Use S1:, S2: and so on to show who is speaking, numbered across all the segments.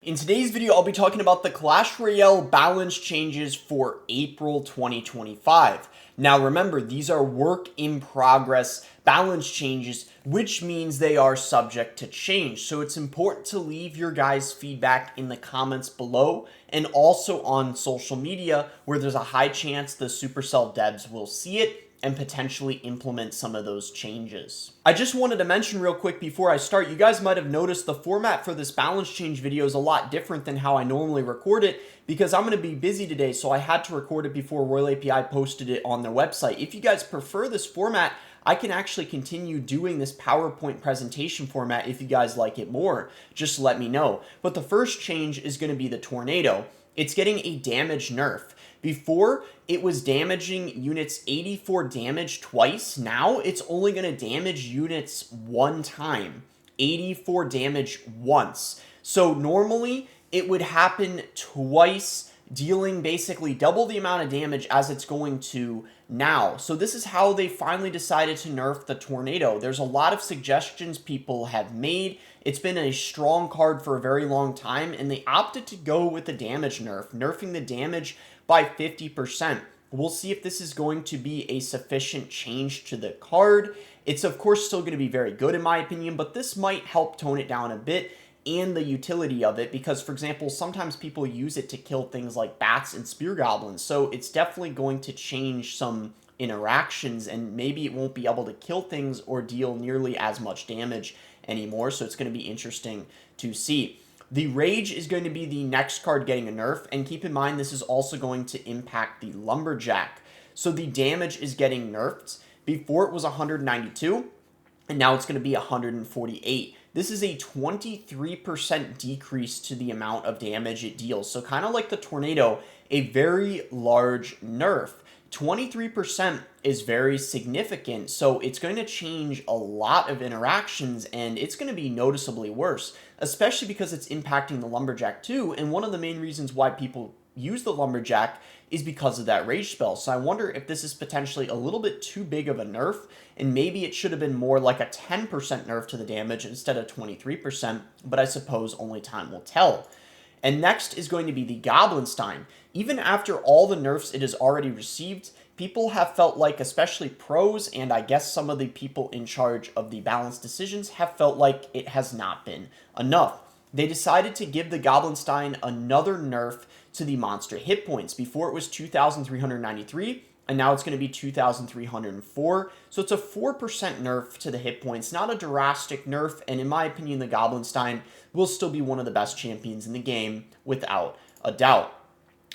S1: In today's video, I'll be talking about the Clash Royale balance changes for April 2025. Now remember, these are work in progress balance changes, which means they are subject to change. So it's important to leave your guys' feedback in the comments below and also on social media where there's a high chance the Supercell devs will see it and potentially implement some of those changes. I just wanted to mention real quick before I start, you guys might have noticed the format for this balance change video is a lot different than how I normally record it because I'm going to be busy today, so I had to record it before Royal API posted it on their website. If you guys prefer this format, I can actually continue doing this PowerPoint presentation format if you guys like it more. Just let me know. But the first change is going to be the tornado. It's getting a damage nerf. Before, it was damaging units 84 damage twice. Now, it's only going to damage units one time. 84 damage once. So normally, it would happen twice, dealing basically double the amount of damage as it's going to now. So this is how they finally decided to nerf the tornado. There's a lot of suggestions people have made. It's been a strong card for a very long time, and they opted to go with the damage nerf, nerfing the damage by 50%. We'll see if this is going to be a sufficient change to the card. It's of course still going to be very good in my opinion, but this might help tone it down a bit and the utility of it because, for example, sometimes people use it to kill things like bats and spear goblins. So it's definitely going to change some interactions and maybe it won't be able to kill things or deal nearly as much damage anymore. So it's going to be interesting to see. The Rage is going to be the next card getting a nerf, and keep in mind this is also going to impact the Lumberjack. So the damage is getting nerfed. Before it was 192, and now it's going to be 148. This is a 23% decrease to the amount of damage it deals. So kind of like the tornado, a very large nerf. 23% is very significant, so it's going to change a lot of interactions and it's going to be noticeably worse, especially because it's impacting the Lumberjack too, and one of the main reasons why people use the Lumberjack is because of that rage spell. So I wonder if this is potentially a little bit too big of a nerf, and maybe it should have been more like a 10% nerf to the damage instead of 23%, but I suppose only time will tell. And next is going to be the Goblin. Even after all the nerfs it has already received, people have felt like, especially pros, and I guess some of the people in charge of the balance decisions have felt like it has not been enough. They decided to give the Goblin another nerf to the monster hit points. Before it was 2,393, and now it's going to be 2,304. So it's a 4% nerf to the hit points. Not a drastic nerf, and in my opinion, the Goblin will still be one of the best champions in the game, without a doubt.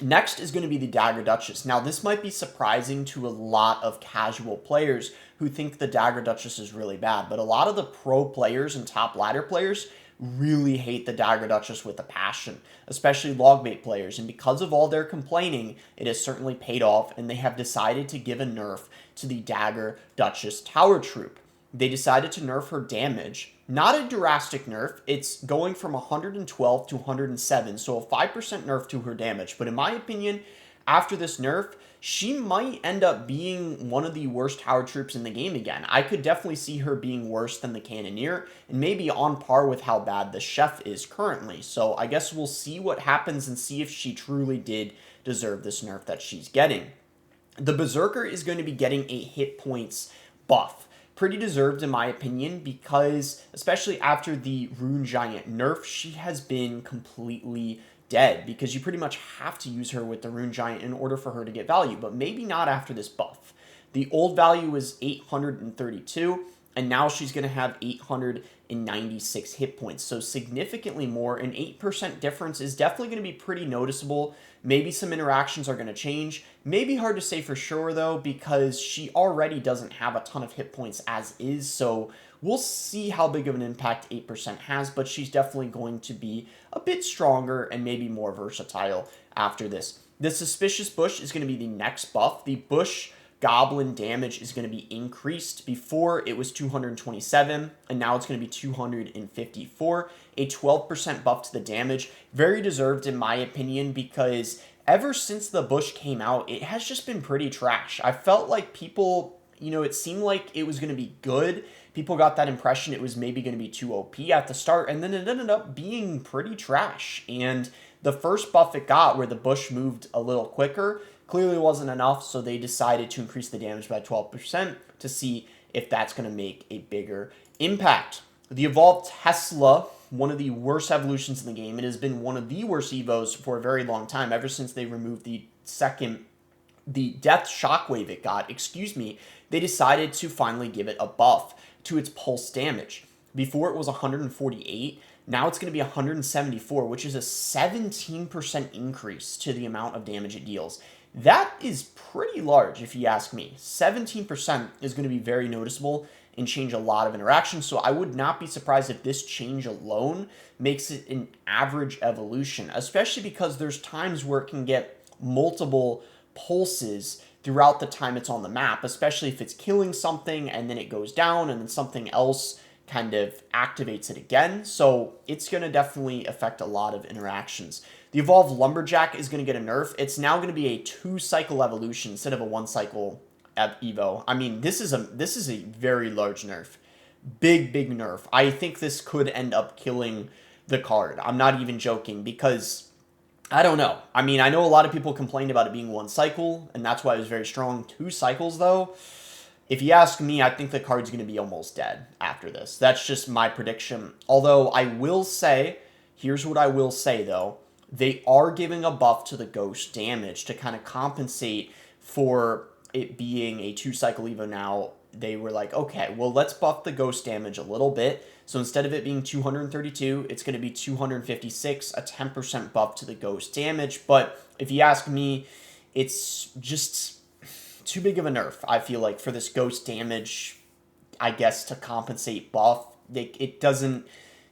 S1: Next is going to be the Dagger Duchess. Now, this might be surprising to a lot of casual players who think the Dagger Duchess is really bad, but a lot of the pro players and top ladder players really hate the Dagger Duchess with a passion, especially logbait players, and because of all their complaining, it has certainly paid off, and they have decided to give a nerf to the Dagger Duchess Tower Troop. They decided to nerf her damage. Not a drastic nerf, it's going from 112 to 107, so a 5% nerf to her damage, but in my opinion, after this nerf, she might end up being one of the worst tower troops in the game again. I could definitely see her being worse than the Cannoneer, and maybe on par with how bad the Chef is currently. So I guess we'll see what happens and see if she truly did deserve this nerf that she's getting. The Berserker is going to be getting a hit points buff. Pretty deserved in my opinion because, especially after the Rune Giant nerf, she has been completely dead because you pretty much have to use her with the Rune Giant in order for her to get value, but maybe not after this buff. The old value was 832, and now she's going to have 896 hit points, so significantly more. An 8% difference is definitely going to be pretty noticeable. Maybe some interactions are going to change. Maybe hard to say for sure, though, because she already doesn't have a ton of hit points as is, so we'll see how big of an impact 8% has, but she's definitely going to be a bit stronger and maybe more versatile after this. The Suspicious Bush is going to be the next buff. The Bush Goblin damage is going to be increased. Before it was 227, and now it's going to be 254. A 12% buff to the damage. Very deserved in my opinion because ever since the Bush came out, it has just been pretty trash. I felt like people it seemed like it was going to be good. People got that impression it was maybe going to be too OP at the start, and then it ended up being pretty trash. And the first buff it got, where the bush moved a little quicker, clearly wasn't enough, so they decided to increase the damage by 12% to see if that's going to make a bigger impact. The Evolved Tesla, one of the worst evolutions in the game. It has been one of the worst Evos for a very long time, ever since they removed the death shockwave it got, they decided to finally give it a buff to its pulse damage. Before it was 148, now it's going to be 174, which is a 17% increase to the amount of damage it deals. That is pretty large, if you ask me. 17% is going to be very noticeable and change a lot of interactions, so I would not be surprised if this change alone makes it an average evolution, especially because there's times where it can get multiple pulses throughout the time it's on the map, especially if it's killing something and then it goes down and then something else kind of activates it again. So it's going to definitely affect a lot of interactions. The Evolved Lumberjack is going to get a nerf. It's now going to be a 2-cycle evolution instead of a 1-cycle Evo. I mean, this is a very large nerf. Big nerf. I think this could end up killing the card. I'm not even joking, because I don't know. I mean, I know a lot of people complained about it being 1 cycle, and that's why it was very strong. 2 cycles, though, if you ask me, I think the card's going to be almost dead after this. That's just my prediction. Although, I will say, here's what I will say, though. They are giving a buff to the ghost damage to kind of compensate for it being a 2-cycle Evo now. They were like, okay, well, let's buff the ghost damage a little bit. So instead of it being 232, it's going to be 256, a 10% buff to the ghost damage. But if you ask me, it's just too big of a nerf, I feel like, for this ghost damage, I guess, to compensate buff. It's going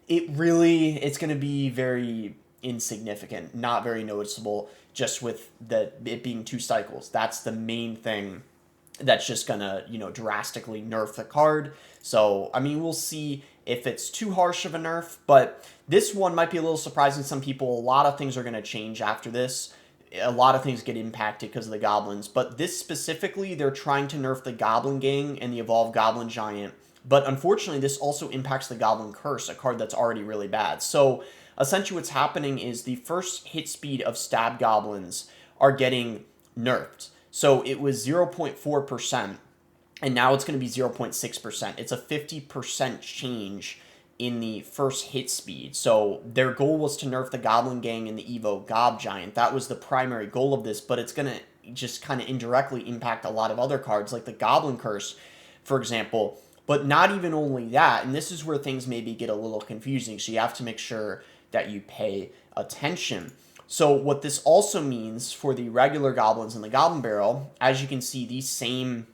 S1: to be very insignificant, not very noticeable, just with it being 2 cycles. That's the main thing that's just gonna, drastically nerf the card. So, I mean, we'll see if it's too harsh of a nerf, but this one might be a little surprising to some people. A lot of things are gonna change after this. A lot of things get impacted because of the goblins, but this specifically, they're trying to nerf the Goblin Gang and the Evolved Goblin Giant. But unfortunately, this also impacts the Goblin Curse, a card that's already really bad. So essentially what's happening is the first hit speed of stab goblins are getting nerfed. So it was 0.4%, and now it's going to be 0.6%. It's a 50% change in the first hit speed. So their goal was to nerf the Goblin Gang and the Evo Gob Giant. That was the primary goal of this, but it's going to just kind of indirectly impact a lot of other cards, like the Goblin Curse, for example. But not even only that, and this is where things maybe get a little confusing, so you have to make sure that you pay attention. So what this also means for the regular goblins in the Goblin Barrel, as you can see, the same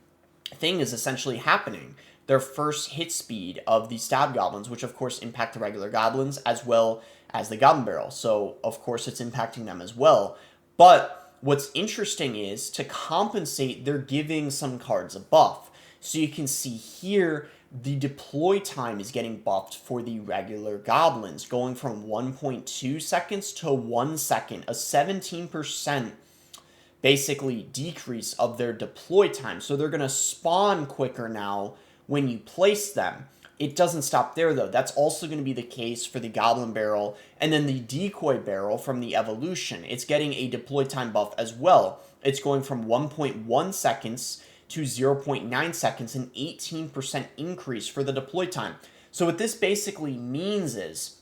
S1: thing is essentially happening. Their first hit speed of the stab goblins, which of course impact the regular goblins as well as the Goblin Barrel. So of course it's impacting them as well. But what's interesting is, to compensate, they're giving some cards a buff. So you can see here, the deploy time is getting buffed for the regular goblins, going from 1.2 seconds to 1 second, a 17% basically decrease of their deploy time. So they're going to spawn quicker now when you place them. It doesn't stop there, though. That's also going to be the case for the Goblin Barrel and then the Decoy Barrel from the Evolution. It's getting a deploy time buff as well. It's going from 1.1 seconds to 0.9 seconds, an 18% increase for the deploy time. So what this basically means is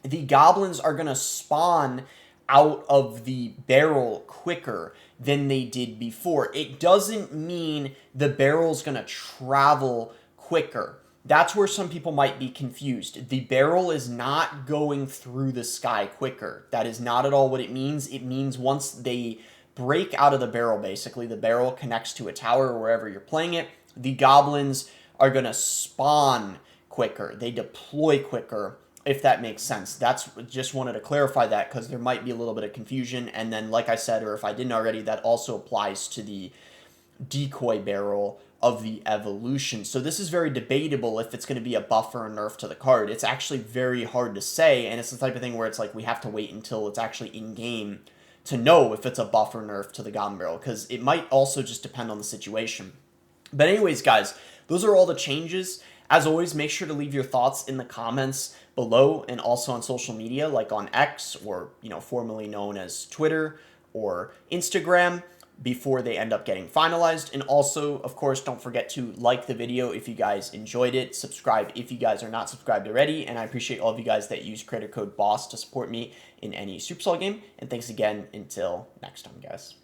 S1: the goblins are going to spawn out of the barrel quicker than they did before. It doesn't mean the barrel's going to travel quicker. That's where some people might be confused. The barrel is not going through the sky quicker. That is not at all what it means. It means once they break out of the barrel, basically, the barrel connects to a tower or wherever you're playing it, the goblins are going to spawn quicker. They deploy quicker, if that makes sense. That's just wanted to clarify that, because there might be a little bit of confusion. And then, like I said, or if I didn't already, that also applies to the Decoy Barrel of the Evolution. So this is very debatable if it's going to be a buff or a nerf to the card. It's actually very hard to say, and it's the type of thing where it's like we have to wait until it's actually in-game to know if it's a buff or nerf to the Goblin Barrel, because it might also just depend on the situation. But anyways, guys, those are all the changes. As always, make sure to leave your thoughts in the comments below and also on social media like on X, or formerly known as Twitter or Instagram, before they end up getting finalized. And also, of course, don't forget to like the video if you guys enjoyed it, subscribe if you guys are not subscribed already, and I appreciate all of you guys that use creator code BOSS to support me in any Supercell game. And thanks again, until next time, guys.